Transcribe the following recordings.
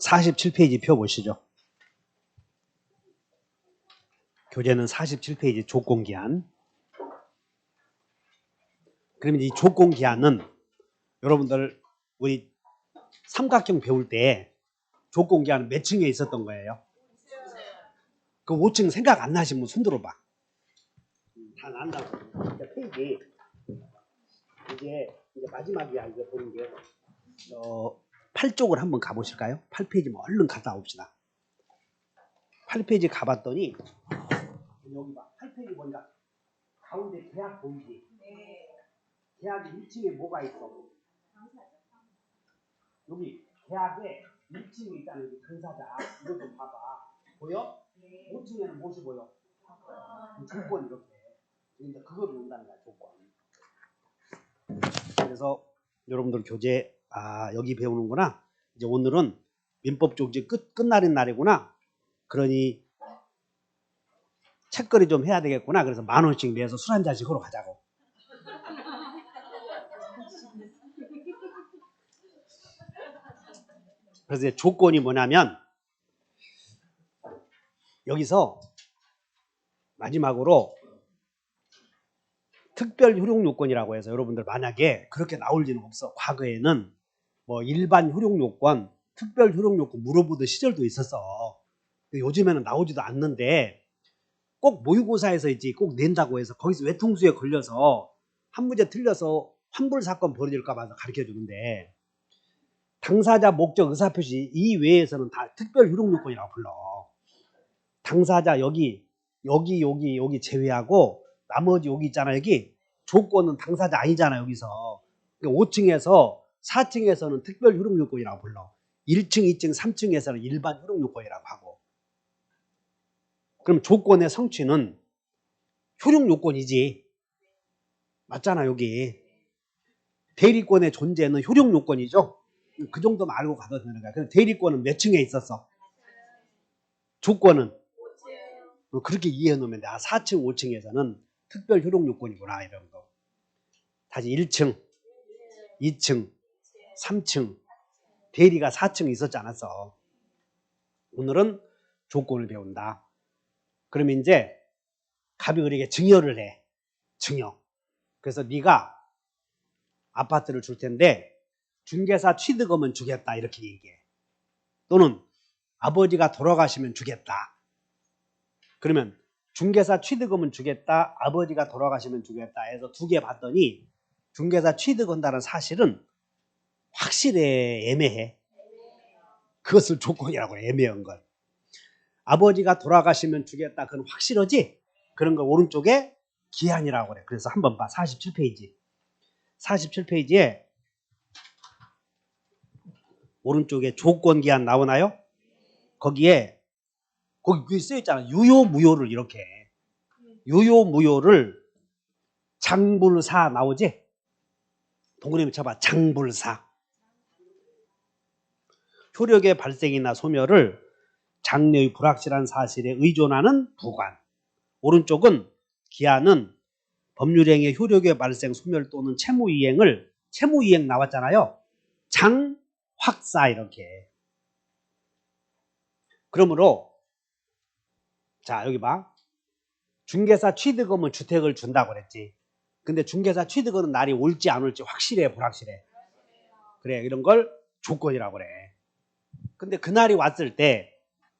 47페이지 펴보시죠. 교재는 47페이지 조건기한. 그러면 이 조건기한은 여러분들 우리 삼각형 배울 때 조건기한은 몇 층에 있었던 거예요? 그 5층 생각 안 나시면 손 들어봐. 다 난다고. 페이지 이제 마지막이야. 이거 보는 게 8쪽을 한번 가보실까요? 8페이지 얼른 갔다 옵시다. 8페이지 가봤더니 여기 봐. 8페이지 보니까 가운데 계약 보이지? 네. 계약 1층에 뭐가 있어? 여기 계약에 1층에 있다는 게 당사자. 이거 좀 봐봐. 보여? 네. 5층에는 무엇이 보여? 조건 이렇게. 근데 그걸 논다는 거야, 조건. 그래서 여러분들 교재 여기 배우는구나. 이제 오늘은 민법 조직 끝날인 날이구나. 그러니 책거리 좀 해야 되겠구나. 그래서 10,000원씩 내서 술 한 잔씩 하러 가자고. 그래서 이제 조건이 뭐냐면 여기서 마지막으로 특별 효력 요건이라고 해서 여러분들 만약에 그렇게 나올 리는 없어. 과거에는 뭐 일반 효력 요건, 특별 효력 요건 물어보던 시절도 있었어. 요즘에는 나오지도 않는데 꼭 모의고사에서 이제 꼭 낸다고 해서 거기서 외통수에 걸려서 한 문제 틀려서 환불 사건 벌어질까 봐서 가르쳐 주는데 당사자 목적 의사표시 이외에서는 다 특별 효력 요건이라고 불러. 당사자 여기 제외하고 나머지 여기 있잖아. 여기 조건은 당사자 아니잖아. 여기서 5층에서 4층에서는 특별 효력 요건이라고 불러. 1층, 2층, 3층에서는 일반 효력 요건이라고 하고. 그럼 조건의 성취는 효력 요건이지. 맞잖아. 여기 대리권의 존재는 효력 요건이죠. 그 정도만 알고 가도 되는 거야. 그럼 대리권은 몇 층에 있었어? 조건은 그렇게 이해해 놓으면 돼. 4층, 5층에서는 특별 효력 요건이구나. 이런 거. 다시 1층, 2층, 3층, 대리가 4층 있었지 않았어. 오늘은 조건을 배운다. 그러면 이제 갑이 우리에게 증여를 해. 증여. 그래서 네가 아파트를 줄 텐데 중개사 취득금은 주겠다. 이렇게 얘기해. 또는 아버지가 돌아가시면 주겠다. 그러면 중개사 취득금은 주겠다. 아버지가 돌아가시면 주겠다 해서 두 개 봤더니 중개사 취득한다는 사실은 확실해? 애매해? 그것을 조건이라고 해. 애매한 걸. 아버지가 돌아가시면 주겠다. 그건 확실하지? 그런 걸 오른쪽에 기한이라고 그래. 그래서 한번 봐. 47페이지. 47페이지에 오른쪽에 조건 기한 나오나요? 거기 쓰여 있잖아. 유효 무효를 이렇게 해. 유효 무효를 장불사 나오지? 동그라미 쳐봐. 장불사. 효력의 발생이나 소멸을 장래의 불확실한 사실에 의존하는 부관. 오른쪽은 기한은 법률행위의 효력의 발생, 소멸 또는 채무이행 나왔잖아요. 장확사 이렇게. 그러므로 자 여기 봐. 중개사 취득금은 주택을 준다고 그랬지. 근데 중개사 취득은 날이 올지 안 올지 확실해? 불확실해? 그래. 이런 걸 조건이라고 그래. 근데 그날이 왔을 때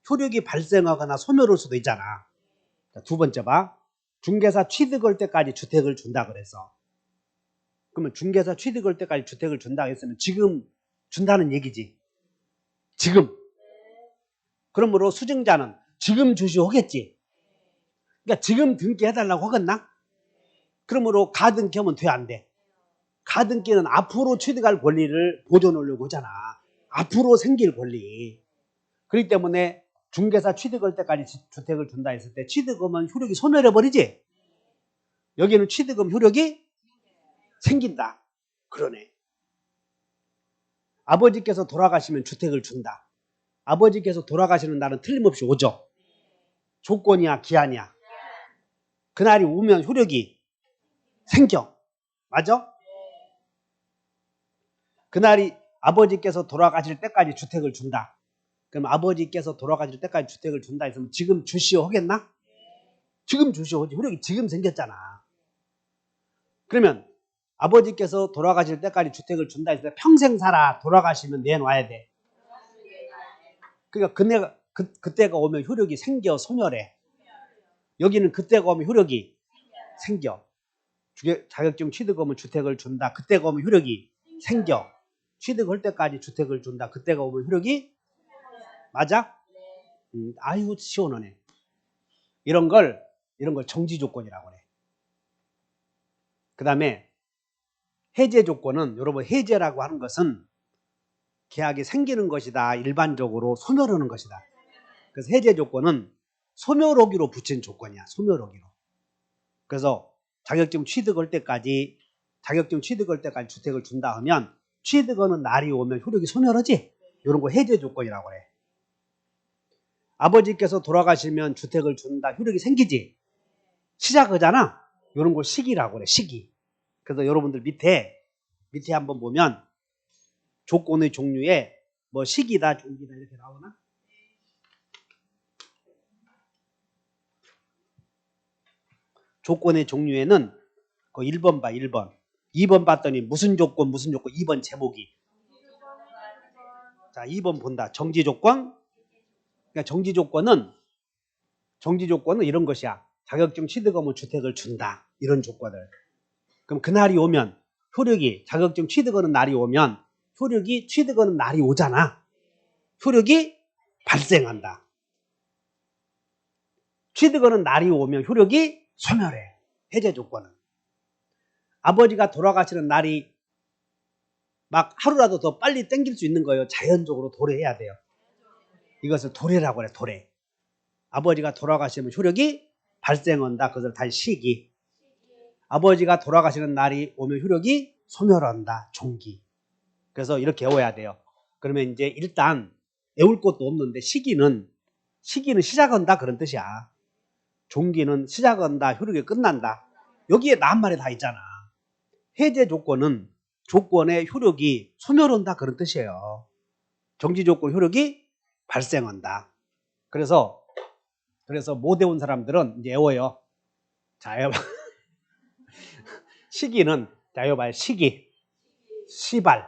효력이 발생하거나 소멸할 수도 있잖아. 두 번째 봐. 중개사 취득할 때까지 주택을 준다 그랬어. 그러면 중개사 취득할 때까지 주택을 준다 했으면 지금 준다는 얘기지. 지금. 그러므로 수증자는 지금 주시오겠지. 그러니까 지금 등기해달라고 하겠나? 그러므로 가등기하면 돼, 안 돼? 가등기는 앞으로 취득할 권리를 보존하려고 하잖아. 앞으로 생길 권리. 그렇기 때문에 중개사 취득할 때까지 주택을 준다 했을 때 취득하면 효력이 소멸해버리지? 여기는 취득금 효력이 생긴다. 그러네. 아버지께서 돌아가시면 주택을 준다. 아버지께서 돌아가시는 날은 틀림없이 오죠. 조건이야 기한이야? 그날이 오면 효력이 생겨. 맞아? 그날이 아버지께서 돌아가실 때까지 주택을 준다. 그럼 아버지께서 돌아가실 때까지 주택을 준다 했으면 지금 주시오 하겠나? 지금 주시오 하지. 효력이 지금 생겼잖아. 그러면 아버지께서 돌아가실 때까지 주택을 준다 했을 때 평생 살아 돌아가시면 내놔야 돼. 그러니까 그때가 오면 효력이 생겨 소멸해. 여기는 그때가 오면 효력이 생겨. 자격증 취득하면 주택을 준다. 그때가 오면 효력이 생겨. 취득할 때까지 주택을 준다. 그때가 오면 효력이 맞아? 아유 시원하네. 이런 걸 정지 조건이라고 그래. 그 다음에 해제 조건은 여러분 해제라고 하는 것은 계약이 생기는 것이다. 일반적으로 소멸하는 것이다. 그래서 해제 조건은 소멸하기로 붙인 조건이야. 소멸하기로. 그래서 자격증 취득할 때까지 주택을 준다 하면 취득하는 날이 오면 효력이 소멸하지? 이런 거 해제 조건이라고 그래. 아버지께서 돌아가시면 주택을 준다. 효력이 생기지? 시작하잖아. 이런 거 시기라고 그래. 시기. 그래서 여러분들 밑에 한번 보면 조건의 종류에 뭐 시기다, 종기다 이렇게 나오나? 조건의 종류에는 그 1번 봐, 1번. 2번 봤더니 무슨 조건, 2번 제목이. 자, 2번 본다. 정지 조건. 그러니까 정지 조건은 이런 것이야. 자격증 취득하면 주택을 준다. 이런 조건을. 그럼 그날이 오면 효력이 자격증 취득하는 날이 오면 효력이 취득하는 날이 오잖아. 효력이 발생한다. 취득하는 날이 오면 효력이 소멸해. 해제 조건은. 아버지가 돌아가시는 날이 막 하루라도 더 빨리 땡길 수 있는 거예요. 자연적으로 도래해야 돼요. 이것을 도래라고 그래. 도래. 아버지가 돌아가시면 효력이 발생한다. 그것을 다시 시기. 아버지가 돌아가시는 날이 오면 효력이 소멸한다. 종기. 그래서 이렇게 외워야 돼요. 그러면 이제 일단 외울 것도 없는데 시기는 시작한다 그런 뜻이야. 종기는 시작한다. 효력이 끝난다. 여기에 나 한 말이 다 있잖아. 해제 조건은 조건의 효력이 소멸한다 그런 뜻이에요. 정지 조건 효력이 발생한다. 그래서 못 외운 사람들은 이제 외워요. 자, 외워봐. 시기는 자, 외워봐요. 시기, 시발.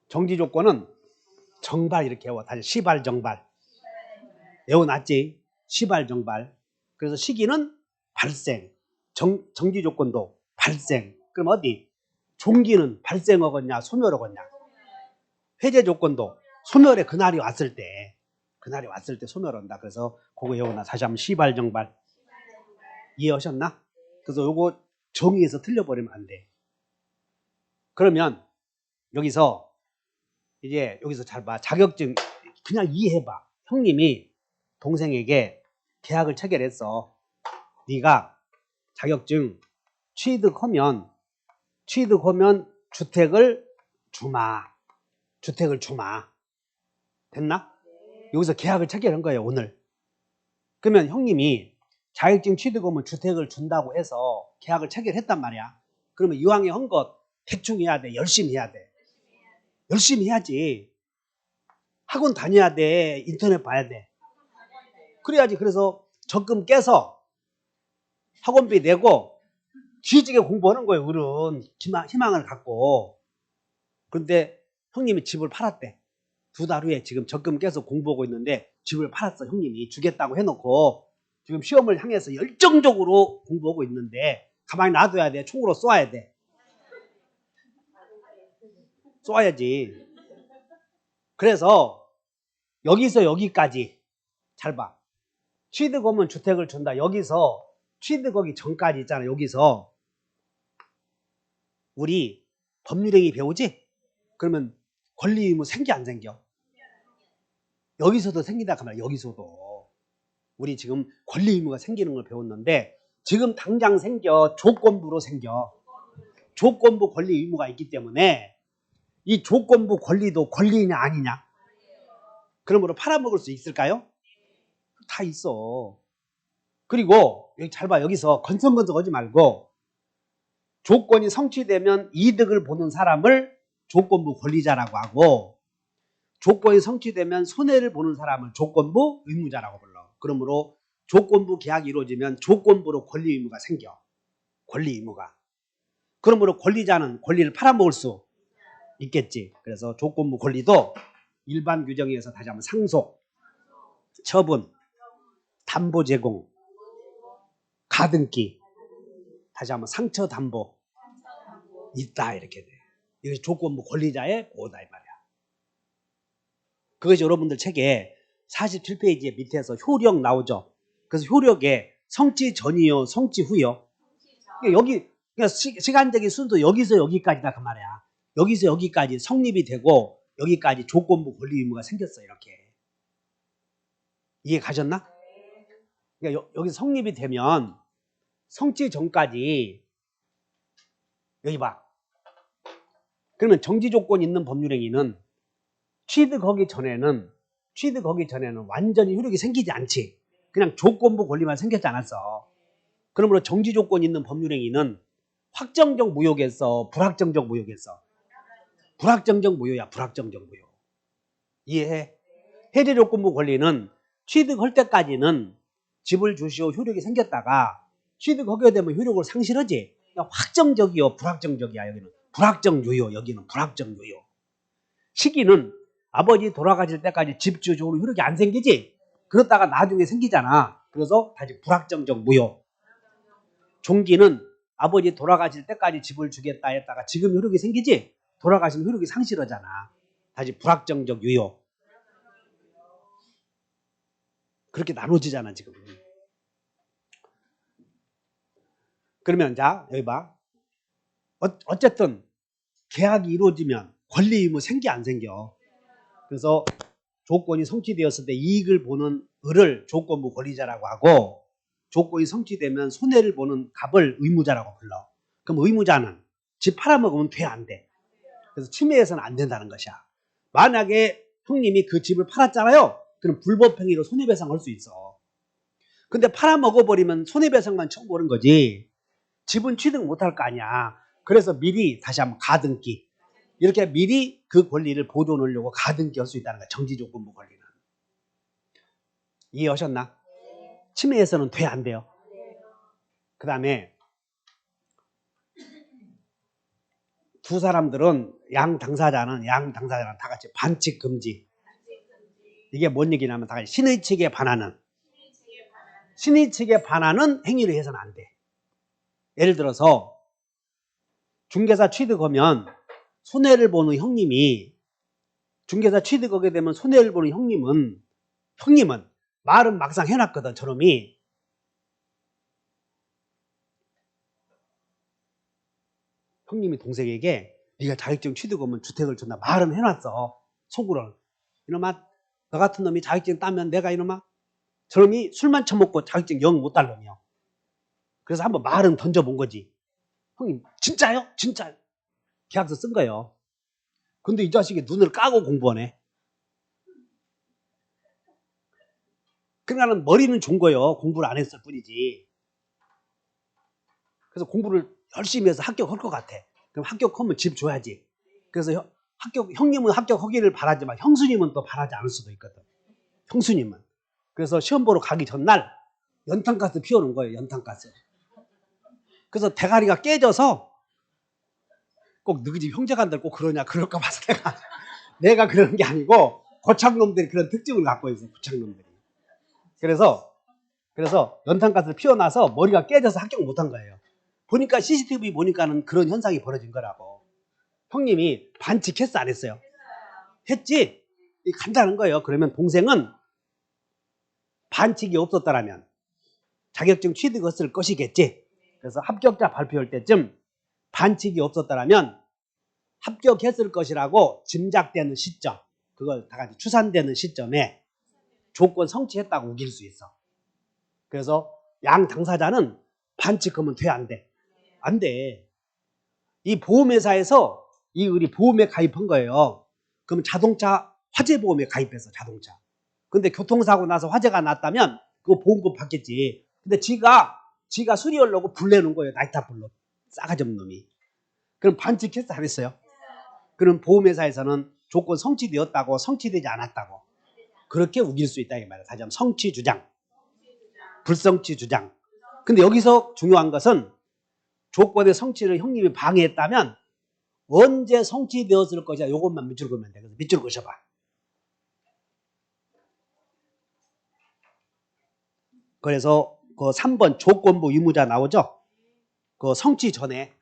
정지 조건은 정발 이렇게 외워. 다시 시발, 정발. 외워놨지? 시발, 정발. 그래서 시기는 발생, 정지 조건도 발생. 그럼 어디? 종기는 발생하겠냐, 소멸하겠냐? 해제 조건도 소멸의 그날이 왔을 때 소멸한다. 그래서 그거 외워놔. 다시 한번 시발, 정발. 이해하셨나? 그래서 요거 정의에서 틀려버리면 안 돼. 그러면 여기서 잘 봐. 자격증 그냥 이해해봐. 형님이 동생에게 계약을 체결했어. 네가 자격증 취득하면 주택을 주마. 됐나? 여기서 계약을 체결한 거예요, 오늘. 그러면 형님이 자격증 취득하면 주택을 준다고 해서 계약을 체결했단 말이야. 그러면 이왕에 한 것 대충 해야 돼. 열심히 해야 돼. 열심히 해야지. 학원 다녀야 돼. 인터넷 봐야 돼. 그래야지. 그래서 적금 깨서 학원비 내고 뒤지게 공부하는 거예요. 어른 희망을 갖고. 그런데 형님이 집을 팔았대. 2달 후에 지금 적금 깨서 공부하고 있는데 집을 팔았어. 형님이 주겠다고 해놓고 지금 시험을 향해서 열정적으로 공부하고 있는데 가만히 놔둬야 돼. 총으로 쏘아야 돼. 쏘아야지. 그래서 여기서 여기까지 잘 봐. 취득하면 주택을 준다. 여기서 취득하기 전까지 있잖아. 여기서 우리 법률행위 배우지? 그러면 권리 의무 생겨 안 생겨? 여기서도 생긴다 그 말이야. 여기서도 우리 지금 권리 의무가 생기는 걸 배웠는데 지금 당장 생겨. 조건부로 생겨. 조건부 권리 의무가 있기 때문에 이 조건부 권리도 권리냐 아니냐? 그러므로 팔아먹을 수 있을까요? 다 있어. 그리고 여기 잘 봐. 여기서 건성건성 하지 말고 조건이 성취되면 이득을 보는 사람을 조건부 권리자라고 하고 조건이 성취되면 손해를 보는 사람을 조건부 의무자라고 불러. 그러므로 조건부 계약이 이루어지면 조건부로 권리 의무가 생겨. 권리 의무가. 그러므로 권리자는 권리를 팔아먹을 수 있겠지. 그래서 조건부 권리도 일반 규정에 의해서 다시 한번 상속, 처분, 담보 제공, 가등기, 다시 한번 상처 담보 있다 이렇게 돼. 이것이 조건부 권리자의 보호다 이 말이야. 그것이 여러분들 책에 47페이지에 밑에서 효력 나오죠. 그래서 효력에 성취 전이요, 성취 후요. 여기 그러니까 시간적인 순도 여기서 여기까지다 그 말이야. 여기서 여기까지 성립이 되고 여기까지 조건부 권리 의무가 생겼어 이렇게. 이해 가셨나? 그러니까 여기 성립이 되면 성취 전까지 여기 봐. 그러면 정지 조건 있는 법률행위는 취득하기 전에는 완전히 효력이 생기지 않지. 그냥 조건부 권리만 생겼지 않았어. 그러므로 정지 조건 있는 법률행위는 확정적 무효겠어, 불확정적 무효겠어. 불확정적 무효야, 불확정적 무효. 이해해? 해제 조건부 권리는 취득할 때까지는 집을 주시오 효력이 생겼다가 취득하게 되면 효력을 상실하지. 그러니까 확정적이요, 불확정적이야. 여기는 불확정 유효, 여기는 불확정 유효. 시기는 아버지 돌아가실 때까지 집주적으로 효력이 안 생기지. 그러다가 나중에 생기잖아. 그래서 다시 불확정적 무효. 종기는 아버지 돌아가실 때까지 집을 주겠다 했다가 지금 효력이 생기지. 돌아가시면 효력이 상실하잖아. 다시 불확정적 유효. 그렇게 나눠지잖아 지금. 그러면 자 여기 봐. 어쨌든 계약이 이루어지면 권리 의무 생기 안 생겨. 그래서 조건이 성취되었을 때 이익을 보는 을을 조건부 권리자라고 하고 조건이 성취되면 손해를 보는 갑을 의무자라고 불러. 그럼 의무자는 집 팔아먹으면 돼 안 돼? 그래서 침해해서는 안 된다는 것이야. 만약에 형님이 그 집을 팔았잖아요. 그럼 불법행위로 손해배상할 수 있어. 근데 팔아먹어버리면 손해배상만 청구하는 거지 집은 취득 못할 거 아니야. 그래서 미리 다시 한번 가등기 이렇게 미리 그 권리를 보존하려고 가등기 할 수 있다는 거야. 정지조건부 권리는. 이해하셨나? 침해해서는 돼 안 돼요? 그 다음에 두 사람들은 양 당사자는 다 같이 반칙 금지. 이게 뭔 얘기냐면 다 같이 신의 측에 반하는 행위를 해서는 안 돼. 예를 들어서 중개사 취득하면 손해를 보는 형님이 중개사 취득하게 되면 손해를 보는 형님은 말은 막상 해놨거든. 저놈이 형님이 동생에게 네가 자격증 취득하면 주택을 준다 말은 해놨어. 속으로는 이놈아 너 같은 놈이 자격증 따면 내가 이놈아 저놈이 술만 처먹고 자격증 영 못 딸 놈이요. 그래서 한번 말은 던져본 거지. 형님 진짜요? 진짜 계약서 쓴 거예요. 근데 이 자식이 눈을 까고 공부하네. 그러니까 머리는 좋은 거예요. 공부를 안 했을 뿐이지. 그래서 공부를 열심히 해서 합격할 것 같아. 그럼 합격하면 집 줘야지. 그래서 형님은 합격하기를 바라지만 형수님은 또 바라지 않을 수도 있거든. 형수님은. 그래서 시험 보러 가기 전날 연탄가스 피워놓은 거예요. 연탄가스. 그래서 대가리가 깨져서 꼭 너희 집 형제간들 꼭 그러냐 그럴까 봐서 내가 그러는 게 아니고 고창놈들이 그런 특징을 갖고 있어요. 고창놈들이. 그래서 연탄가스를 피워놔서 머리가 깨져서 합격 못한 거예요. 보니까 CCTV 보니까는 그런 현상이 벌어진 거라고. 형님이 반칙했어 안 했어요? 했지? 간단한 거예요. 그러면 동생은 반칙이 없었다라면 자격증 취득했을 것이겠지. 그래서 합격자 발표할 때쯤 반칙이 없었다라면 합격했을 것이라고 짐작되는 시점, 그걸 다 같이 추산되는 시점에 조건 성취했다고 우길 수 있어. 그래서 양 당사자는 반칙하면 돼 안 돼? 안 돼. 이 보험회사에서 이 을이 보험에 가입한 거예요. 그러면 자동차 화재보험에 가입해서 자동차. 근데 교통사고 나서 화재가 났다면 그거 보험금 받겠지. 근데 지가 수리하려고 불 내는 거예요. 나이타 불로. 싸가지 없는 놈이. 그럼 반칙했어 안 했어요? 그럼 보험회사에서는 조건 성취되었다고 성취되지 않았다고 그렇게 우길 수 있다 이 말이야. 다시 한번 성취 주장, 불성취 주장. 근데 여기서 중요한 것은 조건의 성취를 형님이 방해했다면 언제 성취되었을 것이야. 이것만 밑줄 그으면 돼. 그래서 밑줄 그으셔봐. 그래서 그 3번 조건부 의무자 나오죠? 그 성취 전에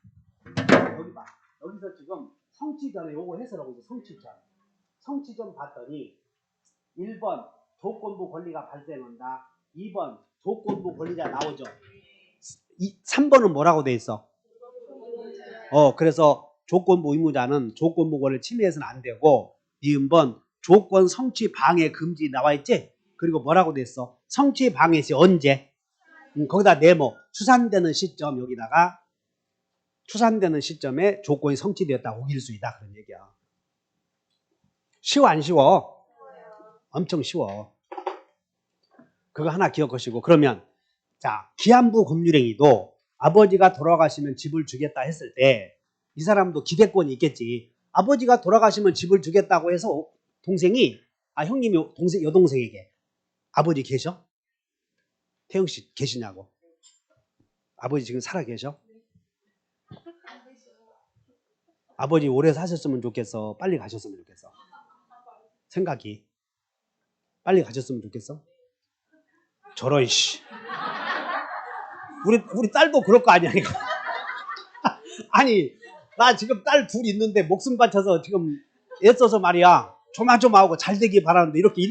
여기 봐. 여기서 지금 성취 전에 요거 해설하고 있어. 성취 전. 성취 전 봤더니 1번 조건부 권리가 발생한다. 2번 조건부 권리자 나오죠. 3번은 뭐라고 돼 있어? 그래서 조건부 의무자는 조건부 권리를 침해해서는 안 되고 2번 조건 성취 방해 금지 나와 있지? 그리고 뭐라고 돼 있어? 성취 방해 시 언제? 거기다 네모 추산되는 시점 여기다가 추산되는 시점에 조건이 성취되었다 우길 수 있다 그런 얘기야. 쉬워 안 쉬워? 엄청 쉬워. 그거 하나 기억하시고 그러면 자 기한부 법률행위도 아버지가 돌아가시면 집을 주겠다 했을 때 이 사람도 기대권이 있겠지. 아버지가 돌아가시면 집을 주겠다고 해서 동생이 형님이 여동생에게 아버지 계셔? 태영씨 계시냐고. 아버지 지금 살아 계셔? 아버지 오래 사셨으면 좋겠어? 빨리 가셨으면 좋겠어? 생각이 빨리 가셨으면 좋겠어? 저런 씨 우리 딸도 그럴 거 아니야 이거. 아니 나 지금 딸 둘 있는데 목숨 바쳐서 지금 애써서 말이야 조마조마하고 잘 되길 바라는데 이렇게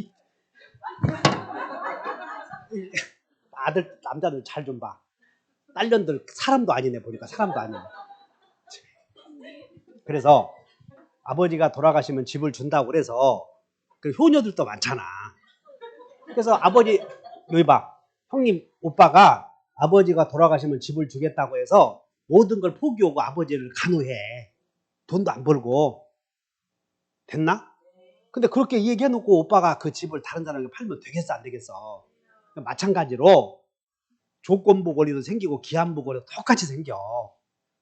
아들 남자들 잘 좀 봐. 딸년들 사람도 아니네 보니까 사람도 아니네. 그래서 아버지가 돌아가시면 집을 준다고 그래서 그 효녀들도 많잖아. 그래서 아버지 여기 봐 형님 오빠가 아버지가 돌아가시면 집을 주겠다고 해서 모든 걸 포기하고 아버지를 간호해. 돈도 안 벌고. 됐나? 근데 그렇게 얘기해놓고 오빠가 그 집을 다른 사람에게 팔면 되겠어 안 되겠어? 마찬가지로 조건부 권리도 생기고 기한부 권리도 똑같이 생겨.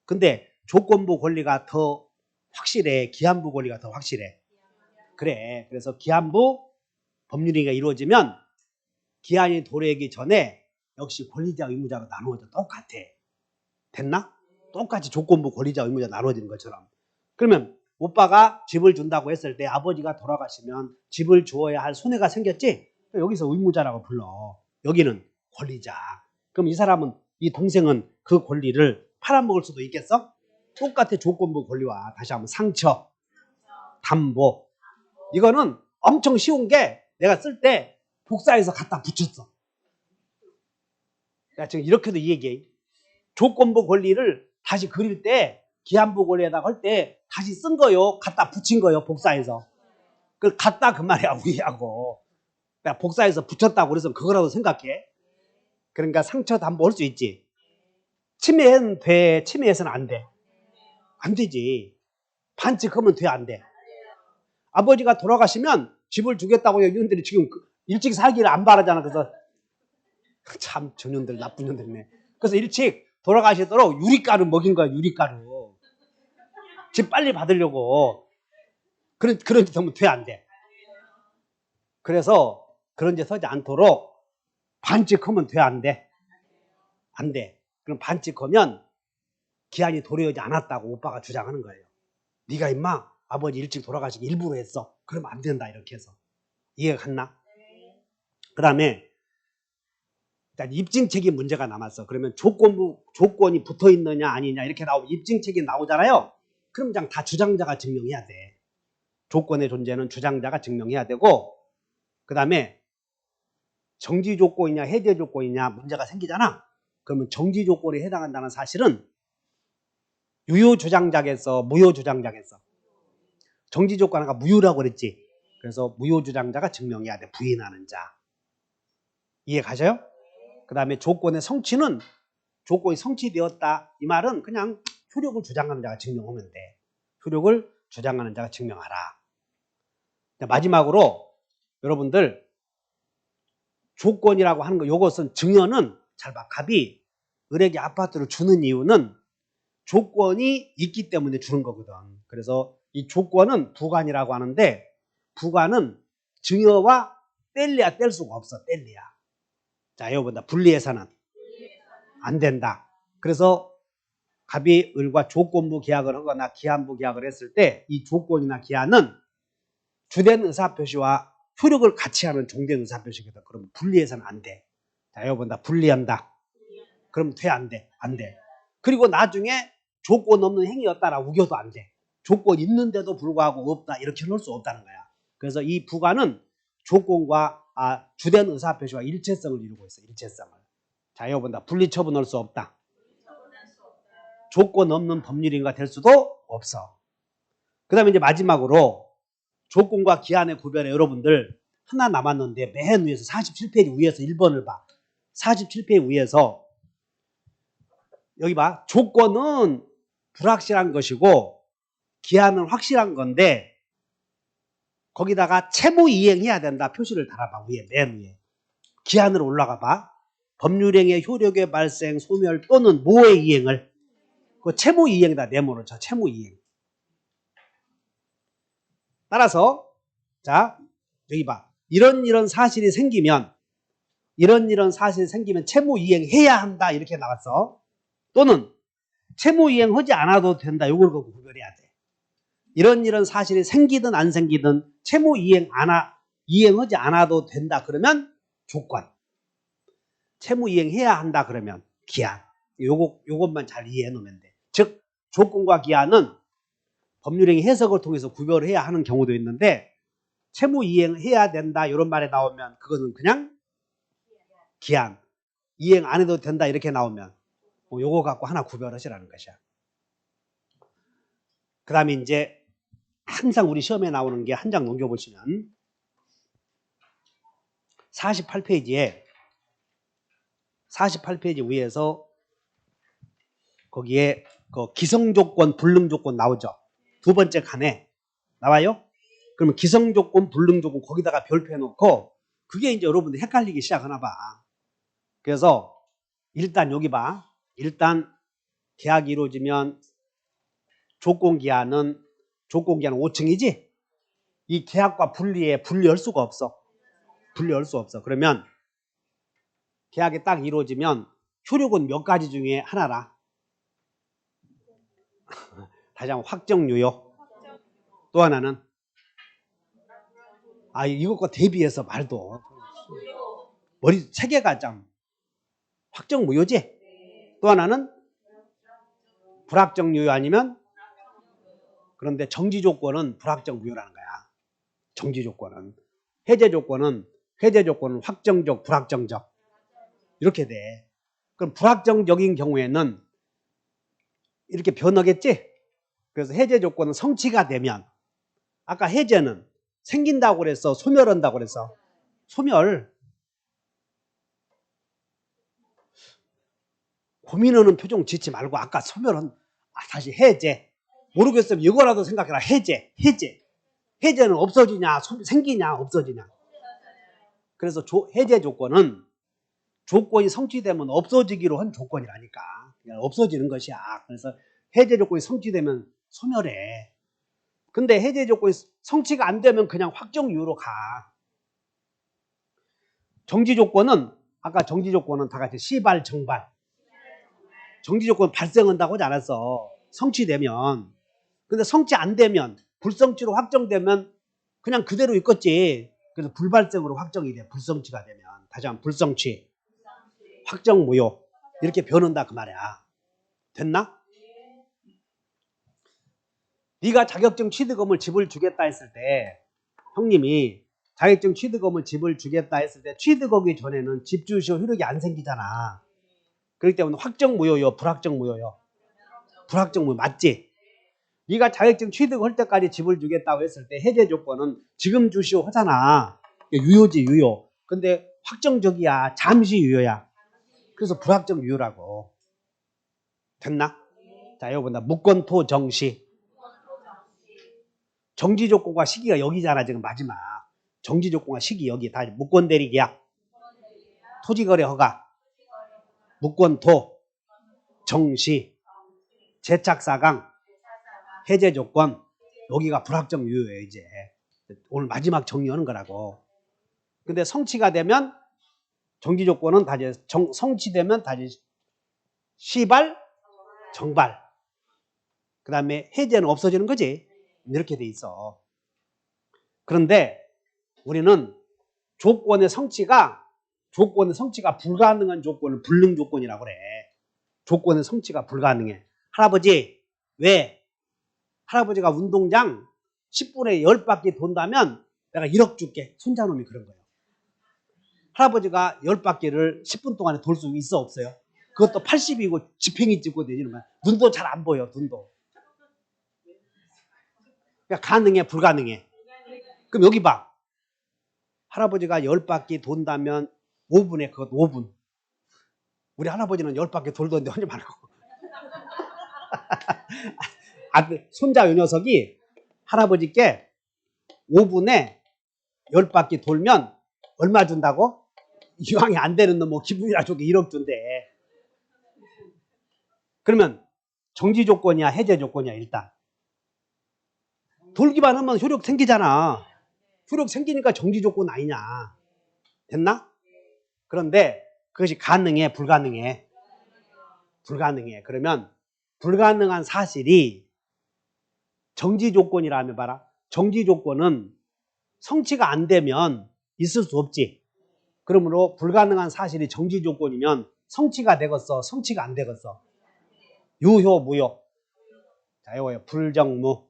근데 조건부 권리가 더 확실해. 기한부 권리가 더 확실해. 그래. 그래서 기한부 법률행위가 이루어지면 기한이 도래하기 전에 역시 권리자 의무자가 나누어져. 똑같아. 됐나? 똑같이 조건부 권리자 의무자 나누어지는 것처럼. 그러면 오빠가 집을 준다고 했을 때 아버지가 돌아가시면 집을 주어야 할 손해가 생겼지? 여기서 의무자라고 불러. 여기는 권리자. 그럼 이 사람은 이 동생은 그 권리를 팔아먹을 수도 있겠어? 똑같아. 조건부 권리와 다시 한번 상처, 담보. 이거는 엄청 쉬운 게 내가 쓸 때 복사해서 갖다 붙였어. 내가 지금 이렇게도 이 얘기해. 조건부 권리를 다시 그릴 때 기한부 권리에다가 할 때 다시 쓴 거요. 갖다 붙인 거요. 복사해서. 그걸 갖다 그 말이야. 우리하고. 내가 복사해서 붙였다고 그래서 그거라도 생각해. 그러니까 상처 담보 할 수 있지. 침해는 돼. 침해해서는 안 돼. 안 되지. 반칙하면 돼. 안 돼. 아버지가 돌아가시면 집을 주겠다고 이런들이 지금 일찍 살기를 안 바라잖아. 그래서 참 저년들 나쁜 년들이네. 그래서 일찍 돌아가시도록 유리가루 먹인 거야. 유리가루. 집 빨리 받으려고. 그런 짓 하면 돼. 안 돼. 그래서 그런 짓 하지 않도록 반칙하면 돼. 안 돼. 안 돼. 그럼 반칙하면 기한이 도래하지 않았다고 오빠가 주장하는 거예요. 네가 임마 아버지 일찍 돌아가시기 일부러 했어. 그러면 안 된다. 이렇게 해서. 이해가 갔나? 그 다음에 입증책임 문제가 남았어. 그러면 조건이 붙어 있느냐 아니냐 이렇게 나오면 입증책임 나오잖아요. 그럼 그냥 다 주장자가 증명해야 돼. 조건의 존재는 주장자가 증명해야 되고 그 다음에 정지 조건이냐 해제 조건이냐 문제가 생기잖아. 그러면 정지 조건에 해당한다는 사실은 유효 주장자겠어 무효 주장자겠어? 정지 조건가 무효라고 그랬지. 그래서 무효 주장자가 증명해야 돼. 부인하는 자. 이해 가셔요? 그 다음에 조건의 성취는 조건이 성취되었다. 이 말은 그냥 효력을 주장하는 자가 증명하면 돼. 효력을 주장하는 자가 증명하라. 마지막으로 여러분들 조건이라고 하는 거 이것은 증여는 잘 봐. 갑이 을에게 아파트를 주는 이유는 조건이 있기 때문에 주는 거거든. 그래서 이 조건은 부관이라고 하는데 부관은 증여와 뗄래야 뗄 수가 없어. 뗄래야. 자, 여러분들 분리해서는 안 된다. 그래서 갑이 을과 조건부 계약을 하거나 기한부 계약을 했을 때 이 조건이나 기한은 주된 의사표시와 효력을 같이 하는 종된 의사표시거든. 그럼 분리해서는 안 돼. 자, 여러분들 분리한다. 그럼 돼, 안 돼? 안 돼. 그리고 나중에 조건 없는 행위였다라 우겨도 안 돼. 조건 있는데도 불구하고 없다. 이렇게 놓을 수 없다는 거야. 그래서 이 부관은 조건과 주된 의사표시와 일체성을 이루고 있어. 일체성을. 자, 여러분들 분리 처분할 수 없다. 조건 없는 법률인가 될 수도 없어. 그 다음에 이제 마지막으로 조건과 기한의 구별에 여러분들 하나 남았는데 맨 위에서 47페이지 위에서 1번을 봐. 47페이지 위에서 여기 봐. 조건은 불확실한 것이고 기한은 확실한 건데 거기다가 채무 이행해야 된다. 표시를 달아봐. 위에 맨 위에. 기한으로 올라가 봐. 법률행위의 효력의 발생, 소멸 또는 모의 이행을 그 채무 이행이다. 네모를 쳐. 채무 이행. 따라서 자 여기 봐. 이런 사실이 생기면 사실이 생기면 채무 이행해야 한다. 이렇게 나왔어. 또는 채무 이행하지 않아도 된다. 이걸 갖고 구별해야 돼. 이런 사실이 생기든 안 생기든 채무 이행하지 않아도 된다. 그러면 조건. 채무 이행해야 한다. 그러면 기한. 요것만 잘 이해해 놓으면 돼. 즉 조건과 기한은 법률행위 해석을 통해서 구별해야 하는 경우도 있는데 채무 이행해야 된다. 이런 말에 나오면 그거는 그냥 기한. 이행 안 해도 된다. 이렇게 나오면 요거 갖고 하나 구별하시라는 것이야. 그 다음에 이제 항상 우리 시험에 나오는 게 한 장 넘겨보시면 48페이지에 48페이지 위에서 거기에 그 기성조건, 불능조건 나오죠. 두 번째 칸에 나와요. 그러면 기성조건, 불능조건 거기다가 별표 해놓고 그게 이제 여러분들 헷갈리기 시작하나 봐. 그래서 일단 여기 봐. 일단 계약이 이루어지면 조건기한은 5층이지? 이 계약과 분리할 수가 없어. 분리할 수 없어. 그러면 계약이 딱 이루어지면 효력은 몇 가지 중에 하나라. 다시 한번 확정유효. 또 하나는 이것과 대비해서 말도 머리 세 개가 좀 확정무효지. 또 하나는 불확정유효 아니면 그런데 정지조건은 불확정무효라는 거야. 정지조건은 해제조건은 확정적, 불확정적 이렇게 돼. 그럼 불확정적인 경우에는 이렇게 변하겠지. 그래서 해제조건은 성취가 되면 아까 해제는 생긴다고 그랬어, 소멸한다고 그랬어. 소멸. 고민하는 표정 짓지 말고 아까 소멸은 다시 해제. 모르겠으면 이거라도 생각해라. 해제는 없어지냐 생기냐 없어지냐. 그래서 해제 조건은 조건이 성취되면 없어지기로 한 조건이라니까. 그냥 없어지는 것이야. 그래서 해제 조건이 성취되면 소멸해. 근데 해제 조건이 성취가 안 되면 그냥 확정유효로 가. 정지 조건은 아까 정지 조건은 다 같이 시발 정발. 정지 조건 발생한다고 하지 않았어. 성취되면. 근데 성취 안 되면 불성취로 확정되면 그냥 그대로 있겠지. 그래서 불발생으로 확정이 돼. 불성취가 되면. 다시 한번 불성취. 확정무효. 이렇게 변한다 그 말이야. 됐나? 네가 자격증 취득금을 집을 주겠다 했을 때 형님이 자격증 취득금을 집을 주겠다 했을 때 취득하기 전에는 집 주시오 효력이 안 생기잖아. 그렇기 때문에 확정무효요 불확정무효요? 불확정무효 맞지? 네가 자격증 취득할 때까지 집을 주겠다고 했을 때 해제 조건은 지금 주시오 하잖아. 유효지 유효. 근데 확정적이야. 잠시 유효야. 그래서 불확정 유효라고. 됐나? 자, 이거 본다. 무권토 정시. 정지 조건과 시기가 여기잖아. 지금 마지막. 정지 조건과 시기 여기 다 무권 대리 계약. 토지거래 허가. 무권토 정시. 제착사강. 해제 조건. 여기가 불확정 유효예요. 이제 오늘 마지막 정리하는 거라고. 근데 성취가 되면 정지 조건은 다시 성취되면 다시 시발, 정발. 그 다음에 해제는 없어지는 거지. 이렇게 돼 있어. 그런데 우리는 조건의 성취가 불가능한 조건을 불능 조건이라고 그래. 조건의 성취가 불가능해. 할아버지, 왜? 할아버지가 운동장 10분에 10바퀴 돈다면 내가 1억 줄게. 손자놈이 그런 거예요. 할아버지가 10바퀴를 10분 동안에 돌 수 있어, 없어요? 그것도 80이고 지팽이 찍고 내지는 거야. 눈도 잘 안 보여, 눈도. 그러니까 가능해, 불가능해? 그럼 여기 봐. 할아버지가 10바퀴 돈다면 5분에 그것 5분. 우리 할아버지는 10바퀴 돌던데 하지 말고. 손자 요 녀석이 할아버지께 5분에 10바퀴 돌면 얼마 준다고? 이왕이 안 되는 놈 뭐 기분이라 좋게 1억 준대. 그러면 정지 조건이야, 해제 조건이야? 일단 돌기만 하면 효력 생기잖아. 효력 생기니까 정지 조건 아니냐. 됐나? 그런데 그것이 가능해, 불가능해? 불가능해. 그러면 불가능한 사실이 정지 조건이라 면 봐라. 정지 조건은 성취가 안 되면 있을 수 없지. 그러므로 불가능한 사실이 정지 조건이면 성취가 되겠어, 성취가 안 되겠어? 유효, 무효? 자, 이거예요. 불정무.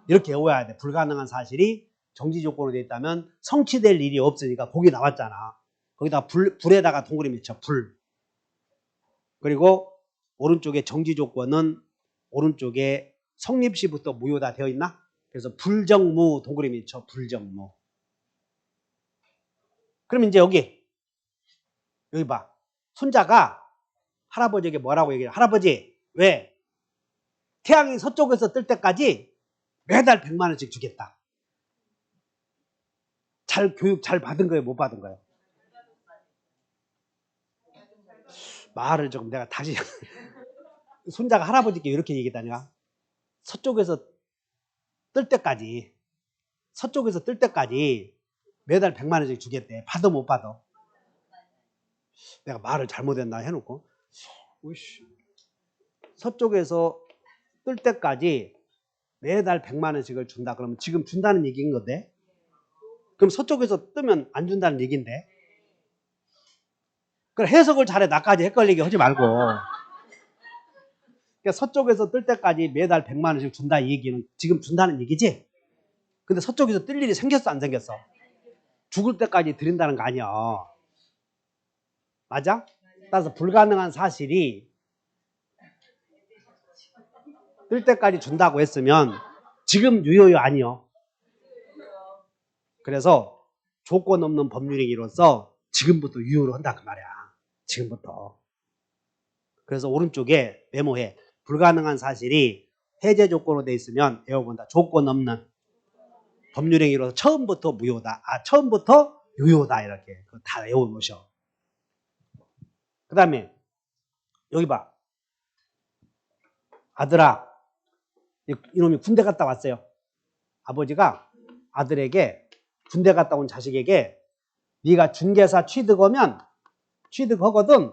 이렇게 외워야 돼. 불가능한 사실이 정지 조건으로 되어 있다면 성취될 일이 없으니까 거기 나왔잖아. 거기다 불에다가 동그라미 쳐. 불. 그리고 오른쪽에 정지 조건은 오른쪽에 성립시부터 무효다 되어 있나? 그래서 불정무 동그라미 쳐. 불정무. 그럼 이제 여기 봐. 손자가 할아버지에게 뭐라고 얘기해? 할아버지, 왜? 태양이 서쪽에서 뜰 때까지 매달 100만 원씩 주겠다. 교육 잘 받은 거예요? 못 받은 거예요? 말을 조금 내가 다시 손자가 할아버지께 이렇게 얘기했다니까. 서쪽에서 뜰 때까지 매달 100만 원씩 주겠대. 받아 못 받아? 내가 말을 잘못했나 해놓고 서쪽에서 뜰 때까지 매달 100만 원씩을 준다. 그러면 지금 준다는 얘기인 건데, 그럼 서쪽에서 뜨면 안 준다는 얘기인데, 그럼 해석을 잘해. 나까지 헷갈리게 하지 말고. 그러니까 서쪽에서 뜰 때까지 매달 100만 원씩 준다 이 얘기는 지금 준다는 얘기지. 근데 서쪽에서 뜰 일이 생겼어, 안 생겼어? 죽을 때까지 드린다는 거 아니야. 맞아? 따라서 불가능한 사실이 뜰 때까지 준다고 했으면 지금 유효요, 아니요? 그래서 조건 없는 법률행위로서 지금부터 유효로 한다 그 말이야. 지금부터. 그래서 오른쪽에 메모해. 불가능한 사실이 해제 조건으로 돼 있으면 외워본다. 조건 없는 법률행위로서 처음부터 무효다. 처음부터 유효다. 이렇게 다 외워놓으셔. 그 다음에 여기 봐. 아들아, 이놈이 군대 갔다 왔어요. 아버지가 아들에게, 군대 갔다 온 자식에게, 네가 중개사 취득하거든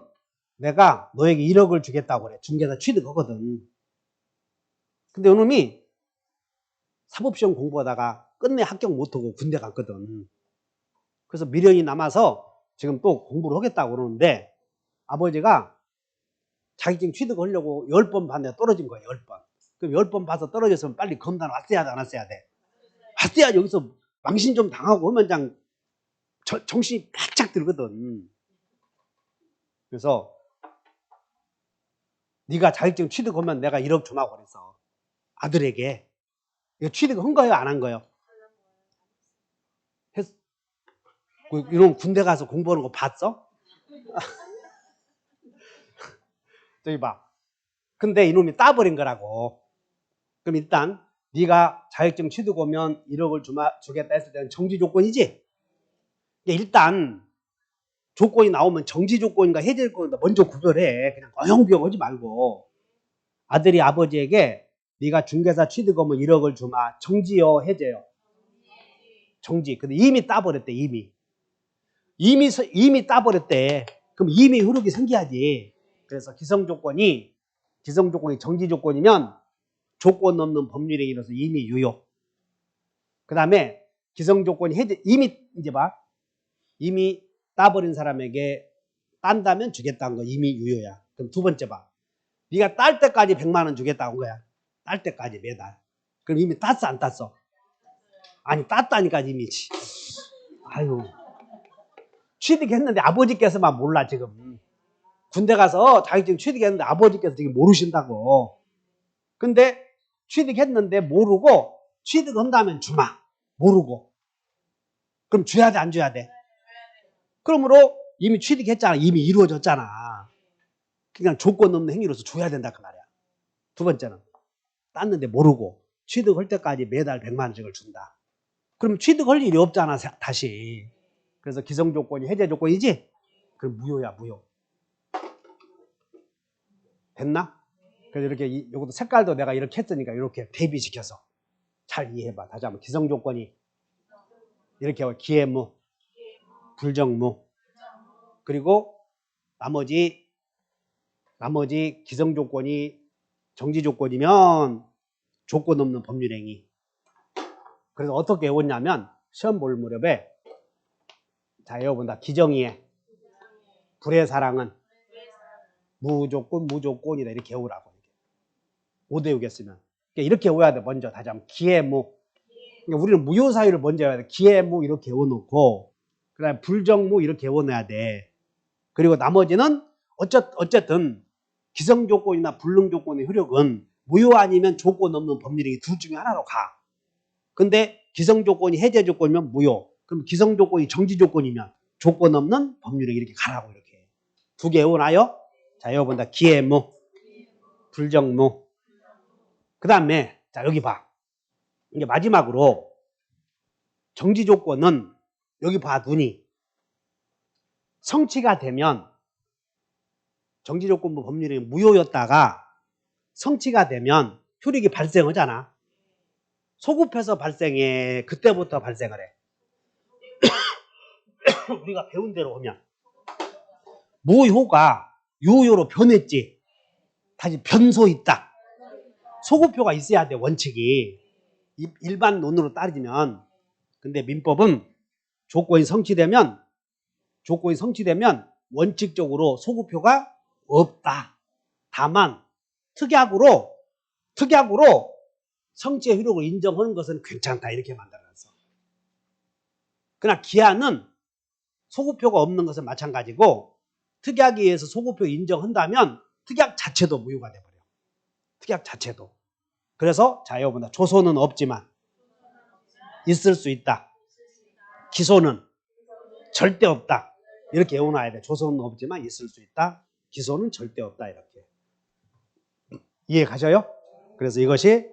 내가 너에게 1억을 주겠다고 그래. 중개사 취득하거든. 근데 이놈이 사법시험 공부하다가 끝내 합격 못하고 군대 갔거든. 그래서 미련이 남아서 지금 또 공부를 하겠다고 그러는데, 아버지가 자격증 취득하려고 10번 봤는데 떨어진 거예요. 10번. 그럼 10번 봐서 떨어졌으면 빨리 검단 왔어야 돼, 안 왔어야 돼? 왔어야 여기서 망신 좀 당하고 하면 그냥 정신이 바짝 들거든. 그래서 네가 자격증 취득하면 내가 1억 주마고 그랬어. 아들에게. 이거 취득한 거예요, 안 한 거예요? 이놈 군대 가서 공부하는 거 봤어? 저기 봐. 근데 이놈이 따버린 거라고. 그럼 일단 네가 자격증 취득 오면 1억을 주겠다 했을 때는 정지 조건이지? 일단 조건이 나오면 정지 조건인가 해제 조건인가 먼저 구별해. 그냥 어영부영 하지 말고. 아들이 아버지에게 네가 중개사 취득하면 1억을 주마. 정지요, 해제요? 정지. 근데 이미 따버렸대, 이미 따버렸대. 그럼 이미 흐르기 생겨야지. 그래서 기성조건이 정지 조건이면 조건 없는 법률행위로서 이미 유효. 그 다음에 기성조건이 해제, 이제 봐. 이미 따버린 사람에게 딴다면 주겠다는 거 이미 유효야. 그럼 두 번째 봐. 네가 딸 때까지 100만 원 주겠다는 거야. 딸 때까지 매달. 그럼 이미 땄어, 안 땄어? 아니, 땄다니까 이미. 아유. 취득했는데 아버지께서만 몰라 지금. 군대 가서 자격증 취득했는데 아버지께서 지금 모르신다고. 근데 취득했는데 모르고 취득한다면 주마. 모르고. 그럼 줘야 돼, 안 줘야 돼? 그러므로 이미 취득했잖아. 이미 이루어졌잖아. 그냥 조건 없는 행위로서 줘야 된다 그 말이야. 두 번째는 땄는데 모르고 취득할 때까지 매달 100만 원씩을 준다. 그럼 취득할 일이 없잖아 다시. 그래서 기성조건이 해제 조건이지? 그럼 무효야, 무효. 됐나? 그래서 이렇게 이것도 색깔도 내가 이렇게 했으니까 이렇게 대비시켜서 잘 이해해봐. 다시 한번 기성조건이 이렇게 기해무, 불정무, 그리고 나머지 기성조건이 정지조건이면 조건 없는 법률행위. 그래서 어떻게 외웠냐면 시험 볼 무렵에 자, 외워본다. 기정이에 불의 사랑은 무조건이다. 이렇게 외우라고. 5대6 했으면. 그러니까 이렇게 외워야 돼. 먼저 다시 한번 기해무. 그러니까 우리는 무효사유를 먼저 외워야 돼. 기해무 이렇게 외워놓고 그 다음에 불정무 이렇게 외워놔야 돼. 그리고 나머지는 어쨌든 기성조건이나 불능조건의 효력은 무효 아니면 조건 없는 법률행위 둘 중에 하나로 가. 근데 기성조건이 해제조건이면 무효. 그럼 기성조건이 정지조건이면 조건 없는 법률행위 이렇게 가라고. 이렇게 두 개 외워놔요. 자, 외워본다. 기해무, 불정무. 그 다음에 자, 여기 봐. 이제 마지막으로 정지조건은 여기 봐. 눈이 성취가 되면 정지조건부 법률행위 무효였다가 성취가 되면 효력이 발생하잖아. 소급해서 발생해. 그때부터 발생을 해. 우리가 배운 대로 하면 무효가 유효로 변했지. 다시 변소 있다. 소급효가 있어야 돼, 원칙이. 일반 논으로 따지면. 근데 민법은 조건이 성취되면 원칙적으로 소급효가 없다. 다만 특약으로 성취의 효력을 인정하는 것은 괜찮다. 이렇게 만들어놨어. 그러나 기한은 소급효가 없는 것은 마찬가지고 특약에 의해서 소급효 인정한다면 특약 자체도 무효가 돼버려. 특약 자체도. 그래서 자, 여러분들 조소는 없지만 있을 수 있다. 기소는 절대 없다. 이렇게 외워놔야 돼. 조소는 없지만 있을 수 있다. 기소는 절대 없다. 이렇게. 이해 가셔요? 그래서 이것이